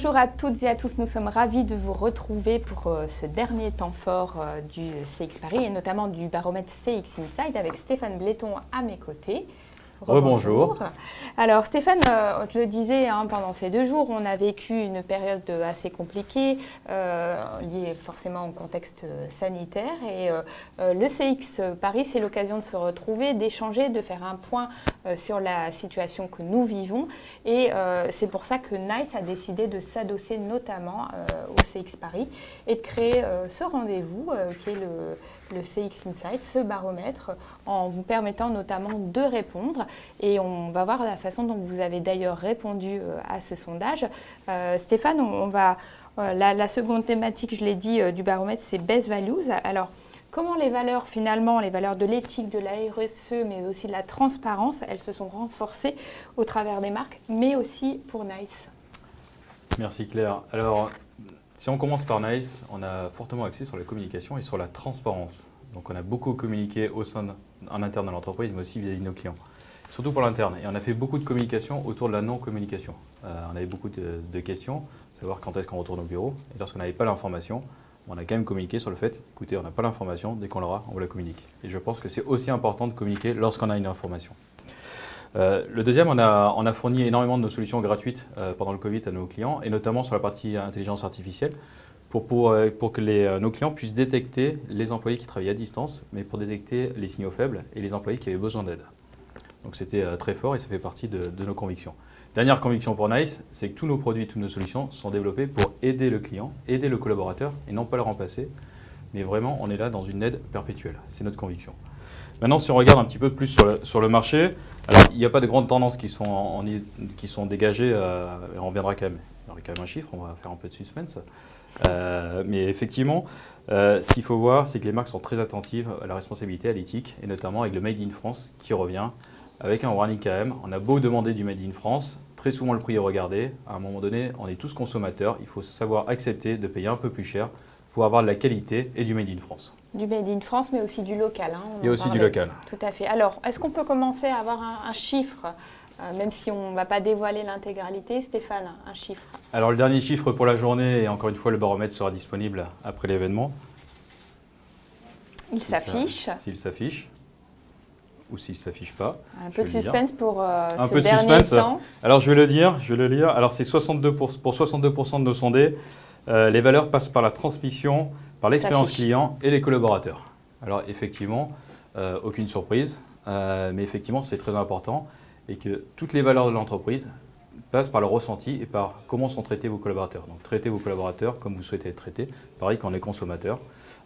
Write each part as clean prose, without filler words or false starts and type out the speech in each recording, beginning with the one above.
Bonjour à toutes et à tous, nous sommes ravis de vous retrouver pour ce dernier temps fort du CX Paris et notamment du baromètre CX Insight avec Stéphane Bléton à mes côtés. Rebonjour. Alors Stéphane, on te le disait, pendant ces 2 jours, on a vécu une période assez compliquée, liée forcément au contexte sanitaire. Et le CX Paris, c'est l'occasion de se retrouver, d'échanger, de faire un point sur la situation que nous vivons. Et c'est pour ça que NICE a décidé de s'adosser notamment au CX Paris et de créer ce rendez-vous qui est le CX Insight, ce baromètre, en vous permettant notamment de répondre. Et on va voir la façon dont vous avez d'ailleurs répondu à ce sondage. Stéphane, la seconde thématique, je l'ai dit, du baromètre, c'est Best Values. Alors, comment les valeurs, finalement, les valeurs de l'éthique, de la RSE, mais aussi de la transparence, elles se sont renforcées au travers des marques, mais aussi pour NICE? Merci Claire. Alors, si on commence par NICE, on a fortement axé sur la communication et sur la transparence. Donc on a beaucoup communiqué en interne de l'entreprise, mais aussi vis-à-vis de nos clients. Surtout pour l'interne. Et on a fait beaucoup de communication autour de la non-communication. On avait beaucoup de questions, savoir quand est-ce qu'on retourne au bureau. Et lorsqu'on n'avait pas l'information, on a quand même communiqué sur le fait, écoutez, on n'a pas l'information, dès qu'on l'aura, on vous la communique. Et je pense que c'est aussi important de communiquer lorsqu'on a une information. Le deuxième, on a fourni énormément de nos solutions gratuites pendant le Covid à nos clients, et notamment sur la partie intelligence artificielle, pour que nos clients puissent détecter les employés qui travaillent à distance, mais pour détecter les signaux faibles et les employés qui avaient besoin d'aide. Donc c'était très fort et ça fait partie de nos convictions. Dernière conviction pour NICE, c'est que tous nos produits, toutes nos solutions sont développés pour aider le client, aider le collaborateur et non pas le remplacer. Mais vraiment, on est là dans une aide perpétuelle. C'est notre conviction. Maintenant, si on regarde un petit peu plus sur le marché, alors il n'y a pas de grandes tendances qui sont dégagées. On reviendra quand même. Il y aura quand même un chiffre, on va faire un peu de suspense. Mais effectivement, ce qu'il faut voir, c'est que les marques sont très attentives à la responsabilité, à l'éthique, et notamment avec le Made in France qui revient. Avec un warning KM, on a beau demander du Made in France, très souvent le prix est regardé. À un moment donné, on est tous consommateurs. Il faut savoir accepter de payer un peu plus cher pour avoir de la qualité et du Made in France. Du Made in France, mais aussi du local. Il y a aussi du local. Tout à fait. Alors, est-ce qu'on peut commencer à avoir un chiffre, même si on ne va pas dévoiler l'intégralité? Stéphane, un chiffre? Alors, le dernier chiffre pour la journée, et encore une fois, le baromètre sera disponible après l'événement. Il s'affiche. S'il s'affiche. Ou s'il ne s'affiche pas. Un peu de suspense pour un ce peu de dernier suspense. temps. Alors je vais le lire. Alors c'est 62% de nos sondés. Les valeurs passent par la transmission, par l'expérience client et les collaborateurs. Alors effectivement, aucune surprise, mais effectivement c'est très important et que toutes les valeurs de l'entreprise passent par le ressenti et par comment sont traités vos collaborateurs. Donc traitez vos collaborateurs comme vous souhaitez être traités. Pareil quand on est consommateur,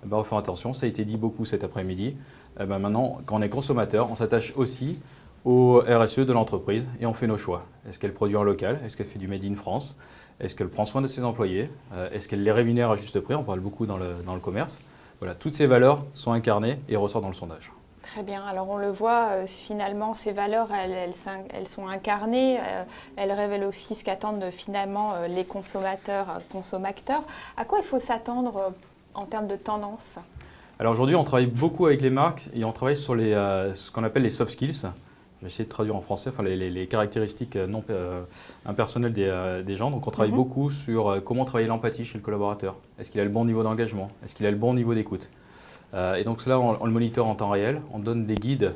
on va faire attention, ça a été dit beaucoup cet après-midi. Maintenant, quand on est consommateur, on s'attache aussi au RSE de l'entreprise et on fait nos choix. Est-ce qu'elle produit en local? Est-ce qu'elle fait du Made in France? Est-ce qu'elle prend soin de ses employés? Est-ce qu'elle les rémunère à juste prix? On parle beaucoup dans le commerce. Voilà, toutes ces valeurs sont incarnées et ressortent dans le sondage. Très bien. Alors on le voit, finalement, ces valeurs, elles sont incarnées. Elles révèlent aussi ce qu'attendent finalement les consommateurs. À quoi il faut s'attendre en termes de tendance? Alors aujourd'hui, on travaille beaucoup avec les marques et on travaille sur ce qu'on appelle les soft skills. Je vais essayer de traduire en français, enfin les caractéristiques impersonnelles des gens. Donc on travaille beaucoup sur comment travailler l'empathie chez le collaborateur. Est-ce qu'il a le bon niveau d'engagement? Est-ce qu'il a le bon niveau d'écoute? Et donc cela, on le moniteur en temps réel. On donne des guides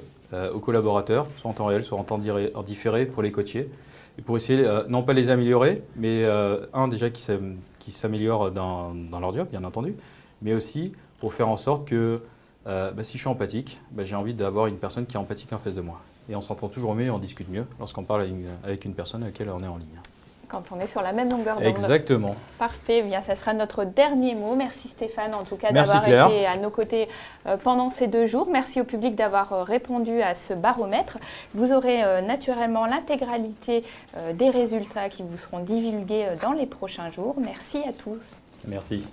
aux collaborateurs, soit en temps réel, soit en temps différé pour les coacher. Et pour essayer, non pas les améliorer, mais déjà qui s'améliorent dans leur job, bien entendu, mais aussi pour faire en sorte que si je suis empathique, j'ai envie d'avoir une personne qui est empathique en face de moi. Et on s'entend toujours mieux et on discute mieux lorsqu'on parle avec une personne avec laquelle on est en ligne. Quand on est sur la même longueur d'onde. Exactement. Parfait, bien, ça sera notre dernier mot. Merci Stéphane, en tout cas, d'avoir été à nos côtés pendant ces 2 jours. Merci au public d'avoir répondu à ce baromètre. Vous aurez naturellement l'intégralité des résultats qui vous seront divulgués dans les prochains jours. Merci à tous. Merci.